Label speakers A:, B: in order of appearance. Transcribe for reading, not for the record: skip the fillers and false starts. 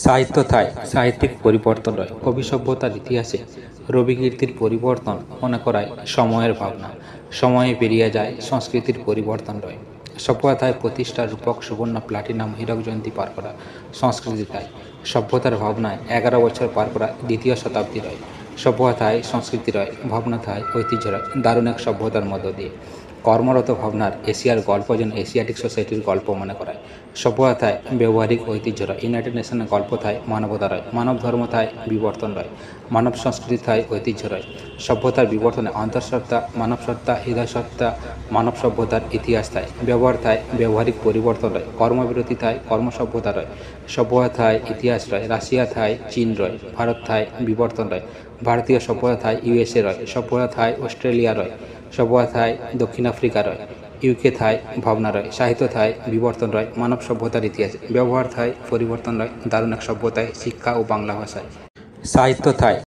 A: সাহিত্য থায় সাহিত্যিক পরিবর্তন রয়। কবি সভ্যতার ইতিহাসে রবিকীর্তির পরিবর্তন মনে করায় সময়ের ভাবনা। সময়ে পেরিয়ে যায়, সংস্কৃতির পরিবর্তন রয়। সভ্যতায় প্রতিষ্ঠার রূপক সুবর্ণ প্লাটিনাম হীরক জয়ন্তী পার করা সংস্কৃতি তাই। সভ্যতার ভাবনায় 11 বছর পার করা দ্বিতীয় শতাব্দী রয়। সভ্যতায় সংস্কৃতি রয়, ভাবনা থায় ঐতিহ্য রয়, দারুণ এক সভ্যতার মধ্য দিয়ে কর্মরত ভাবনার এশিয়ার গল্প যেন এশিয়াটিক সোসাইটির গল্প মনে করায়। সভ্যতায় ব্যবহারিক ঐতিহ্য রয়, ইউনাইটেড নেশনের গল্প থায় মানবতা রয়, মানব ধর্ম থায় বিবর্তন রয়, মানব সংস্কৃতি থায় ঐতিহ্য রয়। সভ্যতার বিবর্তনে অন্তঃসত্ত্বা, মানব সত্তা, হৃদয় সত্তা, মানব সভ্যতার ইতিহাস থায়। ব্যবহার থায় ব্যবহারিক পরিবর্তন রয়, কর্মবিরতি থায় কর্মসভ্যতা রয়। সভ্যতা থায় ইতিহাস রয়, রাশিয়া থায় চীন রয়, ভারত থায় বিবর্তন রয়, ভারতীয় সভ্যতা থায় ইউএসএ রয়, সভ্যতা থায় অস্ট্রেলিয়া রয়, সভ্যতা থায় দক্ষিণ আফ্রিকা রয়, ইউকে থায় ভাবনা রয়, সাহিত্য থায় বিবর্তন রয়, মানব সভ্যতার ইতিহাস, ব্যবহার থায় পরিবর্তন রয়, দারুণ এক সভ্যতায় শিক্ষা ও বাংলা ভাষায়। সাহিত্য থায়